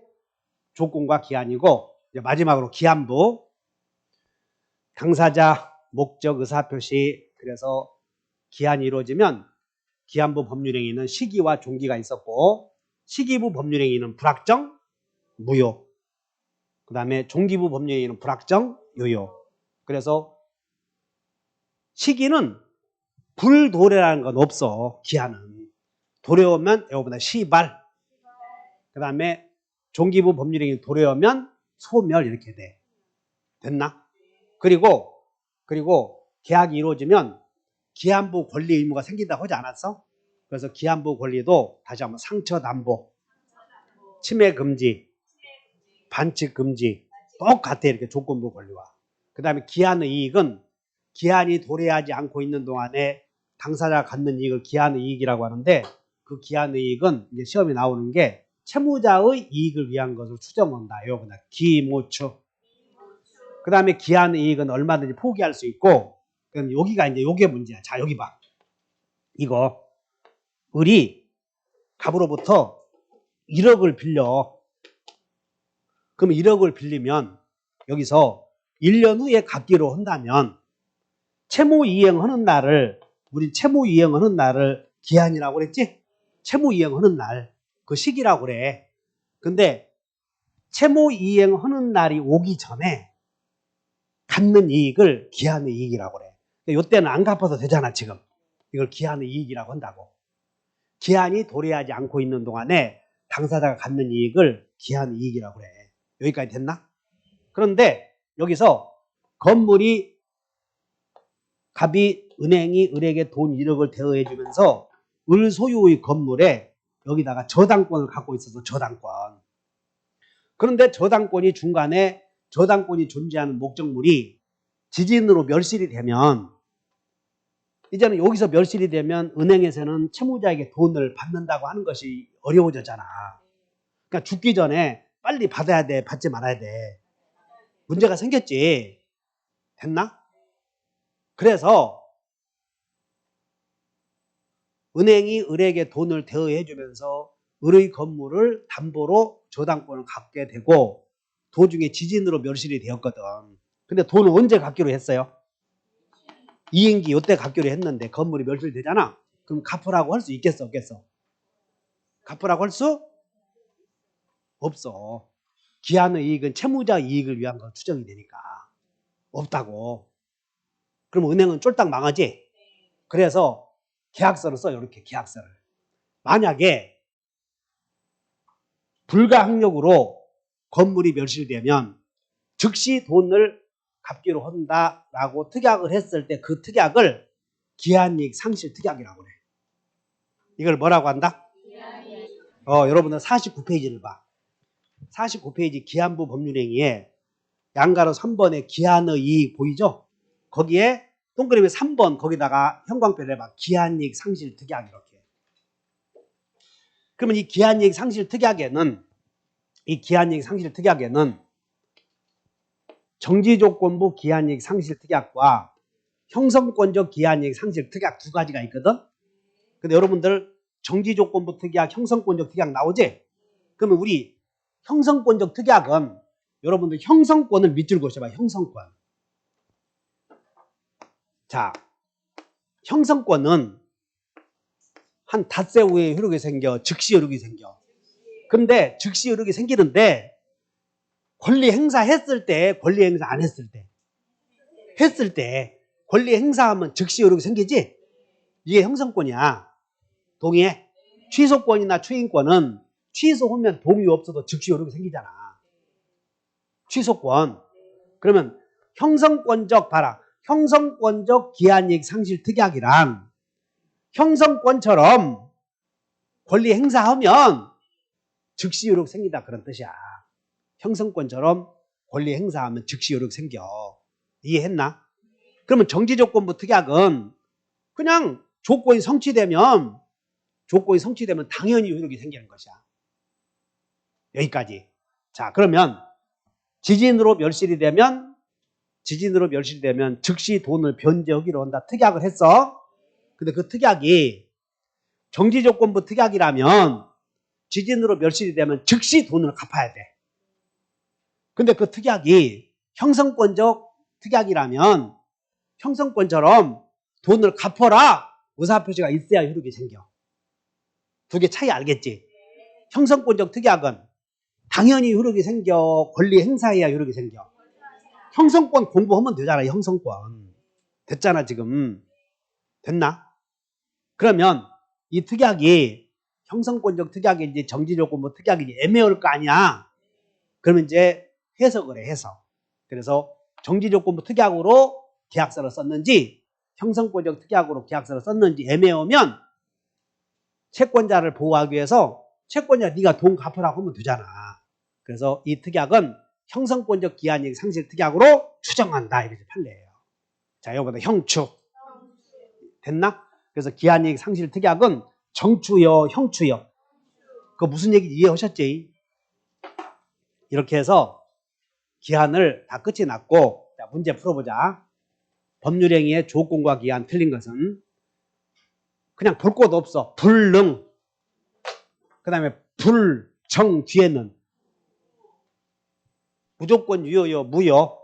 조건과 기한이고 이제 마지막으로 기한부. 당사자, 목적, 의사표시. 그래서 기한이 이루어지면 기한부 법률행위는 시기와 종기가 있었고 시기부 법률행위는 불확정, 무효. 그 다음에 종기부 법률행위는 불확정, 유효. 그래서 시기는 불도래라는 건 없어. 기한은. 도래오면 여보다 시발. 그 다음에 종기부 법률행위 도래오면 소멸 이렇게 돼. 됐나? 그리고 계약이 이루어지면 기한부 권리 의무가 생긴다고 하지 않았어? 그래서 기한부 권리도 다시 한번 상처 담보, 침해 금지, 반칙 금지 똑같아. 이렇게 조건부 권리와. 그 다음에 기한의 이익은 기한이 도래하지 않고 있는 동안에 당사자가 갖는 이익을 기한의 이익이라고 하는데 그 기한의 이익은 이제 시험에 나오는 게 채무자의 이익을 위한 것을 추정한다. 이거보다 기모추. 그 다음에 기한의 이익은 얼마든지 포기할 수 있고 그럼 여기가 이제 요게 문제야. 자, 여기 봐. 이거 을이 갑으로부터 1억을 빌려. 그럼 1억을 빌리면 여기서 1년 후에 갚기로 한다면 채무 이행하는 날을 우리 채무 이행하는 날을 기한이라고 그랬지? 채무 이행하는 날 그 시기라고 그래. 근데 채무 이행하는 날이 오기 전에 갖는 이익을 기한의 이익이라고 그래. 이때는 안 갚아도 되잖아 지금. 이걸 기한의 이익이라고 한다고. 기한이 도래하지 않고 있는 동안에 당사자가 갖는 이익을 기한의 이익이라고 그래. 여기까지 됐나? 그런데 여기서 건물이 갑이 은행이 을에게 돈 1억을 대여해 주면서 을 소유의 건물에 여기다가 저당권을 갖고 있어서 저당권. 그런데 저당권이 중간에 저당권이 존재하는 목적물이 지진으로 멸실이 되면 이제는 여기서 멸실이 되면 은행에서는 채무자에게 돈을 받는다고 하는 것이 어려워졌잖아. 그러니까 죽기 전에 빨리 받아야 돼, 받지 말아야 돼. 문제가 생겼지. 됐나? 그래서 은행이 을에게 돈을 대여해 주면서 을의 건물을 담보로 저당권을 갖게 되고 도중에 지진으로 멸실이 되었거든. 근데 돈을 언제 갚기로 했어요? 이행기 이때 갚기로 했는데 건물이 멸실되잖아. 그럼 갚으라고 할 수 있겠어 없겠어? 갚으라고 할 수 없어. 기한의 이익은 채무자 이익을 위한 거 추정이 되니까 없다고. 그럼 은행은 쫄딱 망하지. 그래서 계약서를 써요. 이렇게 계약서를. 만약에 불가항력으로 건물이 멸실되면 즉시 돈을 갚기로 한다라고 특약을 했을 때 그 특약을 기한이익 상실 특약이라고 그래. 이걸 뭐라고 한다? 여러분들 49페이지를 봐. 49페이지 기한부 법률행위에 양가로 3번에 기한의 이익 보이죠? 거기에 동그라미 3번 거기다가 형광펜을 해봐. 기한이익 상실 특약 이렇게. 그러면 이 기한이익 상실 특약에는 정지조건부 기한이익 상실 특약과 형성권적 기한이익 상실 특약 두 가지가 있거든. 근데 여러분들 정지조건부 특약, 형성권적 특약 나오지? 그러면 우리 형성권적 특약은 여러분들 형성권을 밑줄 그으셔봐. 형성권. 자, 형성권은 한 닷새 후에 효력이 생겨. 즉시 효력이 생겨. 근데 즉시 효력이 생기는데 권리 행사했을 때, 권리 행사 안 했을 때. 했을 때 권리 행사하면 즉시 효력이 생기지? 이게 형성권이야. 동의해? 취소권이나 추인권은 취소하면 동의 없어도 즉시 효력이 생기잖아. 취소권. 그러면 형성권적 봐라. 형성권적 기한이익 상실 특약이란 형성권처럼 권리 행사하면 즉시 효력 생긴다 그런 뜻이야. 형성권처럼 권리 행사하면 즉시 효력 생겨. 이해했나? 그러면 정지조건부 특약은 그냥 조건이 성취되면 당연히 효력이 생기는 것이야. 여기까지. 자, 그러면 지진으로 멸실이 되면 즉시 돈을 변제하기로 한다. 특약을 했어. 근데 그 특약이 정지조건부 특약이라면 지진으로 멸실이 되면 즉시 돈을 갚아야 돼. 근데 그 특약이 형성권적 특약이라면 형성권처럼 돈을 갚아라 의사표시가 있어야 효력이 생겨. 두 개 차이 알겠지? 형성권적 특약은 당연히 효력이 생겨. 권리 행사해야 효력이 생겨. 형성권 공부하면 되잖아. 형성권. 됐잖아 지금. 됐나? 그러면 이 특약이 형성권적 특약인지 정지조건부 특약인지 애매할 거 아니야. 그러면 이제 해석을 해. 해석. 그래서 정지조건부 특약으로 계약서를 썼는지 형성권적 특약으로 계약서를 썼는지 애매하면 채권자를 보호하기 위해서 채권자 네가 돈 갚으라고 하면 되잖아. 그래서 이 특약은 형성권적 기한이익 상실 특약으로 추정한다. 이렇게 판례예요. 자, 이거보다 형추. 됐나? 그래서 기한이익 상실 특약은 정추여, 형추여. 그거 무슨 얘기인지 이해하셨지? 이렇게 해서 기한을 다 끝이 났고, 자, 문제 풀어보자. 법률행위의 조건과 기한 틀린 것은 그냥 볼 것도 없어. 불능. 그 다음에 불정 뒤에는 무조건 유효요, 무효.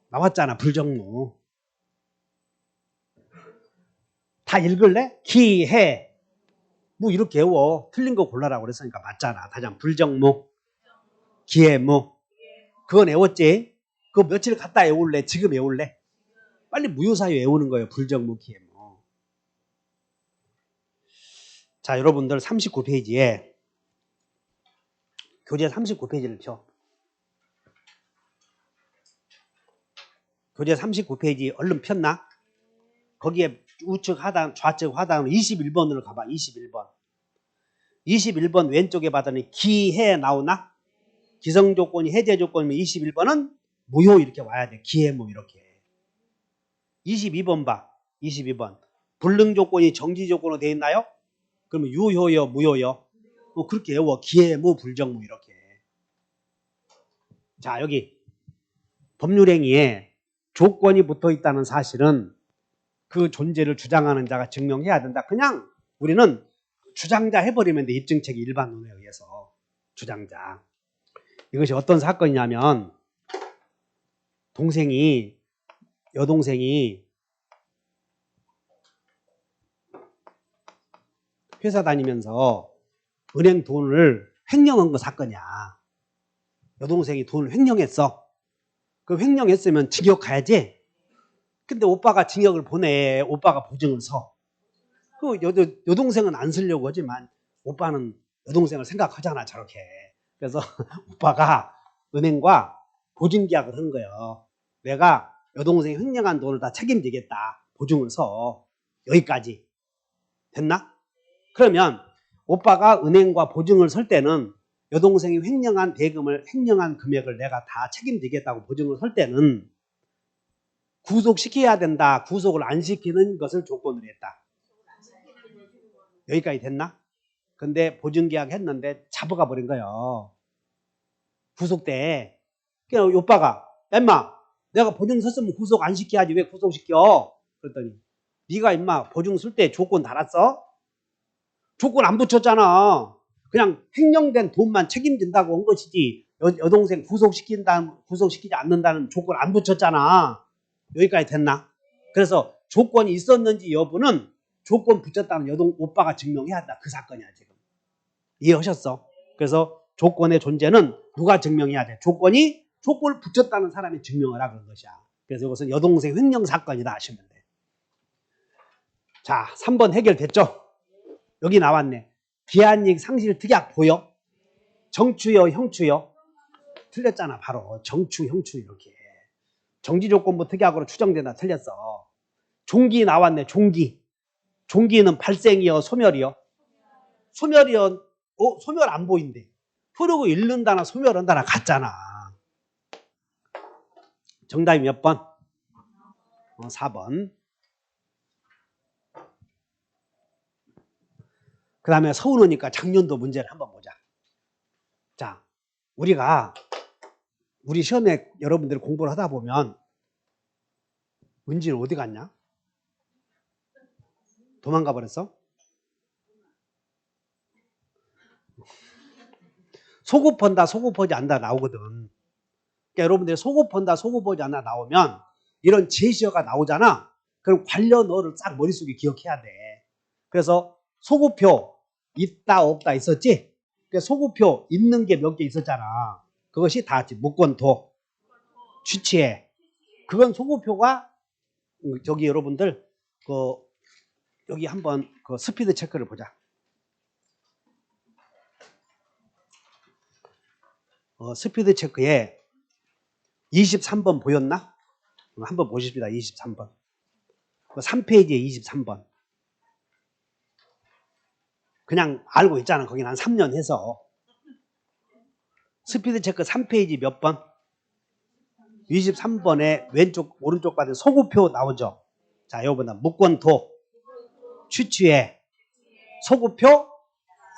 나왔잖아, 불정무. 다 읽을래? 기, 해, 무 이렇게 외워. 틀린 거 골라라고 그랬으니까 맞잖아. 다시 한번 불정무. 기해무. 그건 외웠지? 그거 며칠 갔다 외울래? 지금 외울래? 빨리 무효사유 외우는 거예요. 불정무, 기해무. 자, 여러분들 39페이지에 교재 39페이지를 펴. 교재 39페이지 얼른 폈나? 거기에 우측 하단, 좌측 하단으로 21번으로 가봐. 21번. 21번 왼쪽에 봤더니 기해 나오나? 기성조건이 해제 조건이면 21번은 무효 이렇게 와야 돼. 기해무 이렇게. 22번 봐. 22번. 불능 조건이 정지 조건으로 되어 있나요? 그러면 유효요, 무효요? 그렇게 외워. 기해무, 불정무 이렇게. 자, 여기 법률행위에 조건이 붙어 있다는 사실은 그 존재를 주장하는 자가 증명해야 된다. 그냥 우리는 주장자 해버리면 돼. 입증책이 일반론에 의해서. 주장자. 이것이 어떤 사건이냐면 여동생이 회사 다니면서 은행 돈을 횡령한 거 사건이야. 여동생이 돈을 횡령했어. 그 횡령했으면 징역 가야지. 근데 오빠가 징역을 보내. 오빠가 보증을 서. 그 여동생은 안 쓰려고 하지만 오빠는 여동생을 생각하잖아. 저렇게. 그래서 오빠가 은행과 보증계약을 한 거예요. 내가 여동생이 횡령한 돈을 다 책임지겠다. 보증을 서. 여기까지. 됐나? 그러면 오빠가 은행과 보증을 설 때는 여동생이 횡령한 금액을 내가 다 책임지겠다고 보증을 설 때는 구속시켜야 된다. 구속을 안 시키는 것을 조건으로 했다. 여기까지 됐나? 근데 보증계약 했는데 잡아가 버린 거예요. 구속 때. 그러니까 오빠가 야 임마 내가 보증 섰으면 구속 안 시켜야지 왜 구속시켜? 그랬더니 네가 임마 보증 쓸 때 조건 달았어? 조건 안 붙였잖아. 그냥 횡령된 돈만 책임진다고 한 것이지 여동생 구속시키지 않는다는 조건 안 붙였잖아. 여기까지 됐나? 그래서 조건이 있었는지 여부는 조건 붙였다는 오빠가 증명해야 한다. 그 사건이야 지금. 이해하셨어? 그래서 조건의 존재는 누가 증명해야 돼? 조건을 붙였다는 사람이 증명을 하는 것이야. 그래서 이것은 여동생 횡령 사건이다 하시면 돼. 자, 3번 해결됐죠? 여기 나왔네. 기한이익 상실 특약 보여? 정추요, 형추요? 틀렸잖아. 바로 정추, 형추 이렇게. 정지조건부 특약으로 추정된다. 틀렸어. 종기 나왔네. 종기는 발생이요, 소멸이요? 소멸이요. 소멸 안 보인대. 흐르고 잃는다나 소멸한다나 같잖아. 정답이 몇 번? 4번. 그 다음에 서울오니까 작년도 문제를 한번 보자. 자, 우리 시험에 여러분들이 공부를 하다 보면 은지는 어디 갔냐? 도망가 버렸어? 소급한다, 소급하지 않다 나오거든. 그러니까 여러분들이 소급한다, 소급하지 않다 나오면 이런 제시어가 나오잖아. 그럼 관련어를 싹 머릿속에 기억해야 돼. 그래서 소급표 있다 없다 있었지? 그러니까 소급표 있는 게 몇 개 있었잖아. 그것이 다 무권토, 취치해. 그건 소급표가 저기 여러분들 여기 한번 스피드 체크를 보자. 스피드 체크에 23번 보였나? 한번 보십시다. 23번. 3페이지에 23번. 그냥 알고 있잖아. 거긴 한 3년 해서. 스피드 체크 3페이지 몇 번? 23번에 왼쪽 오른쪽 바닥에 소급표 나오죠. 자, 요거보다 무권토 취취해 소급표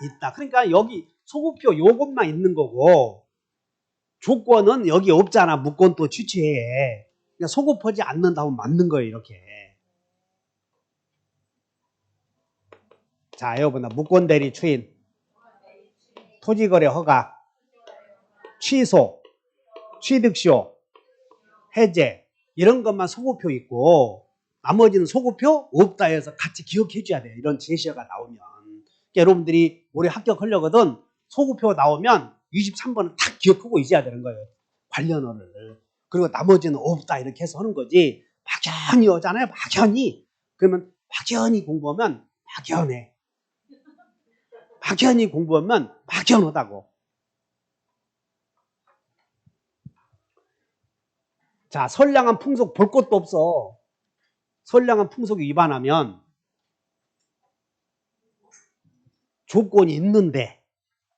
있다. 그러니까 여기 소급표 요것만 있는 거고 조건은 여기 없잖아. 무권토 취취해. 그러니까 소급하지 않는다 하면 맞는 거예요. 이렇게. 자, 요거보다 무권대리 추인 토지거래 허가 취소 취득시효 해제 이런 것만 소급표 있고 나머지는 소급표 없다 해서 같이 기억해 줘야 돼요. 이런 제시어가 나오면. 그러니까 여러분들이 올해 합격하려거든 소급표 나오면 23번은 딱 기억하고 있어야 되는 거예요. 관련어를. 그리고 나머지는 없다 이렇게 해서 하는 거지. 막연히 오잖아요. 막연히. 그러면 막연히 공부하면 막연해. 막연히 공부하면 막연하다고. 자, 선량한 풍속 볼 것도 없어. 선량한 풍속 위반하면 조건이 있는데,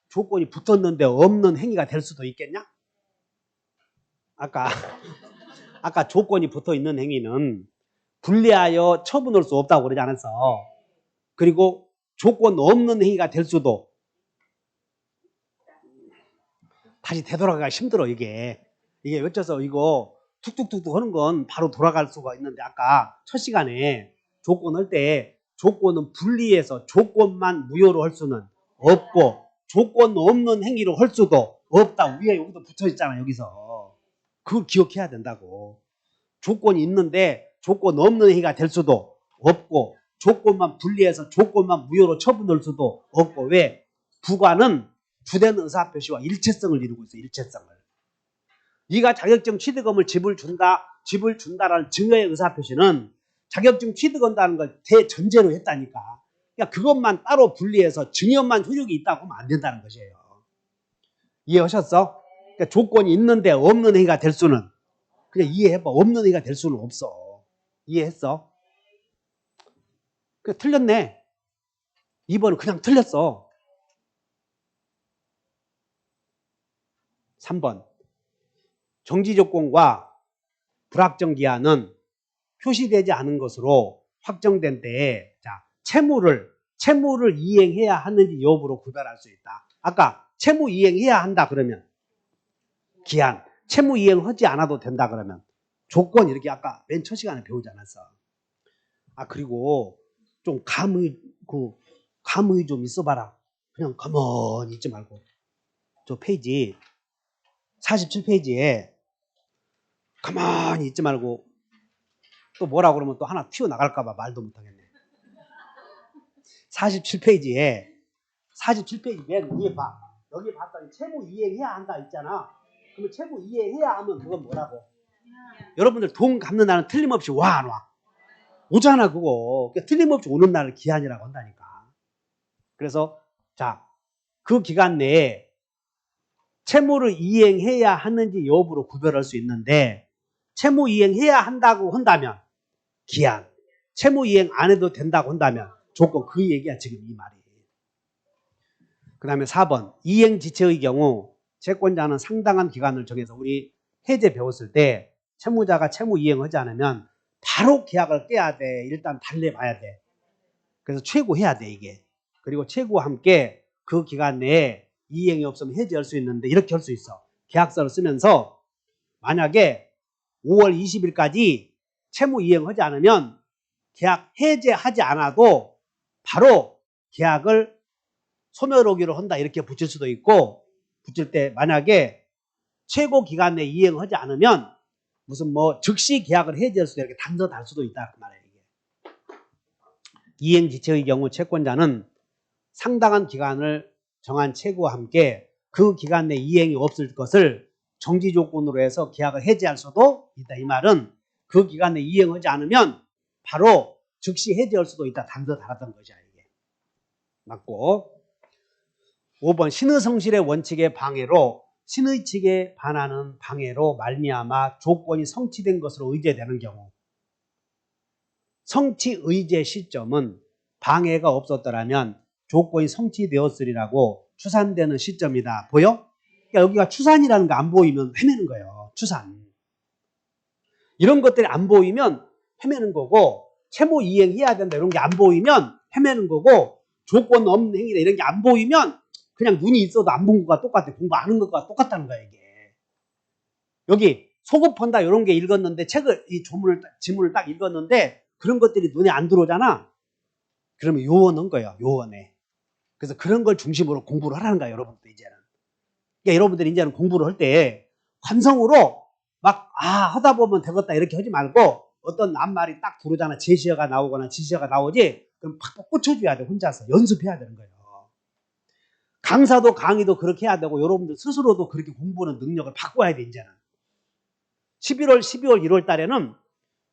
조건이 붙었는데 없는 행위가 될 수도 있겠냐? 아까 조건이 붙어 있는 행위는 불리하여 처분할 수 없다고 그러지 않았어. 그리고 조건 없는 행위가 될 수도. 다시 되돌아가기가 힘들어, 이게. 이게 어째서 이거 툭툭툭툭 하는 건 바로 돌아갈 수가 있는데, 아까 첫 시간에 조건 할 때 조건은 분리해서 조건만 무효로 할 수는 없고 조건 없는 행위로 할 수도 없다. 위에 여기도 붙어 있잖아, 여기서. 그걸 기억해야 된다고. 조건이 있는데 조건 없는 행위가 될 수도 없고 조건만 분리해서 조건만 무효로 처분할 수도 없고. 왜? 부관은 주된 의사표시와 일체성을 이루고 있어. 일체성을. 네가 자격증 취득금을 집을 준다라는 증여의 의사표시는 자격증 취득한다는 걸 대전제로 했다니까. 그러니까 그것만 따로 분리해서 증여만 효력이 있다고 하면 안 된다는 것이에요. 이해하셨어? 그러니까 조건이 있는데 없는 행위가 될 수는, 그냥 이해해봐. 없는 행위가 될 수는 없어. 이해했어? 틀렸네. 2번은 그냥 틀렸어. 3번. 정지조건과 불확정 기한은 표시되지 않은 것으로 확정된 때에, 자, 채무를 이행해야 하는지 여부로 구별할 수 있다. 아까 채무 이행해야 한다 그러면 기한, 채무 이행하지 않아도 된다 그러면 조건, 이렇게 아까 맨 첫 시간에 배우지 않았어. 그리고 좀 감의 좀 있어봐라. 그냥 가만히 있지 말고 저 페이지 47페이지에 가만히 있지 말고 또 뭐라 그러면 또 하나 튀어나갈까봐 말도 못하겠네. 47페이지에 47페이지 맨 위에 봐. 여기 봤더니 채무 이행해야 한다 있잖아. 그러면 채무 이행해야 하면 그건 뭐라고? 여러분들 돈 갚는 날은 틀림없이 와 안 와? 오잖아 그거. 그러니까 틀림없이 오는 날을 기한이라고 한다니까. 그래서 자, 그 기간 내에 채무를 이행해야 하는지 여부로 구별할 수 있는데, 채무 이행해야 한다고 한다면 기한, 채무 이행 안 해도 된다고 한다면 조건. 그 얘기야 지금 이 말이. 그 다음에 4번. 이행지체의 경우 채권자는 상당한 기간을 정해서, 우리 해제 배웠을 때 채무자가 채무 이행하지 않으면 바로 계약을 깨야 돼. 일단 달래봐야 돼. 그래서 최고해야 돼 이게. 그리고 최고와 함께 그 기간 내에 이행이 없으면 해지할 수 있는데, 이렇게 할 수 있어. 계약서를 쓰면서 만약에 5월 20일까지 채무 이행하지 않으면 계약 해제하지 않아도 바로 계약을 소멸하기로 한다, 이렇게 붙일 수도 있고, 붙일 때 만약에 최고 기간 내에 이행하지 않으면 무슨 즉시 계약을 해지할 수도, 이렇게 단서 달 수도 있다 그 말이에요. 이게. 이행지체의 경우 채권자는 상당한 기간을 정한 최고와 함께 그 기간 내 이행이 없을 것을 정지 조건으로 해서 계약을 해지할 수도 있다. 이 말은 그 기간 내 이행하지 않으면 바로 즉시 해지할 수도 있다. 단서 달았던 것이야 이게. 맞고. 5번. 신의 성실의 원칙의 방해로, 신의 측에 반하는 방해로 말미암아 조건이 성취된 것으로 의제되는 경우, 성취 의제 시점은 방해가 없었더라면 조건이 성취되었으리라고 추산되는 시점이다. 보여? 그러니까 여기가 추산이라는 거 안 보이면 헤매는 거예요. 추산. 이런 것들이 안 보이면 헤매는 거고, 채무 이행해야 된다 이런 게 안 보이면 헤매는 거고, 조건 없는 행위다 이런 게 안 보이면 그냥 눈이 있어도 안 본 것과 똑같아. 공부 안 한 것과 똑같다는 거야 이게. 여기 소급한다 이런 게 읽었는데, 이 지문을 딱 읽었는데 그런 것들이 눈에 안 들어오잖아. 그러면 요원한 거예요. 요원해. 그래서 그런 걸 중심으로 공부를 하라는 거야 여러분들 이제는. 그러니까 여러분들이 이제는 공부를 할 때 감성으로 막 하다 보면 되겠다 이렇게 하지 말고, 어떤 낱말이 딱 들어오잖아. 제시어가 나오거나 지시어가 나오지, 그럼 팍팍 꽂혀줘야 돼. 혼자서 연습해야 되는 거예요. 강사도 강의도 그렇게 해야 되고 여러분들 스스로도 그렇게 공부하는 능력을 바꿔야 돼 이제는. 11월, 12월, 1월 달에는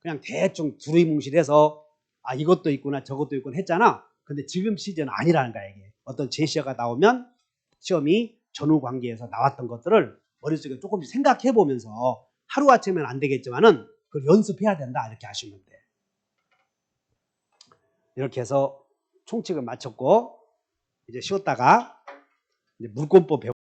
그냥 대충 두루뭉실해서 아 이것도 있구나 저것도 있구나 했잖아. 근데 지금 시즌은 아니라는 거야 이게. 어떤 제시어가 나오면 시험이 전후 관계에서 나왔던 것들을 머릿속에 조금씩 생각해 보면서 하루아침에는 안 되겠지만은 그걸 연습해야 된다 이렇게 하시면 돼. 이렇게 해서 총칙을 마쳤고 이제 쉬었다가 이제 물권법 배워.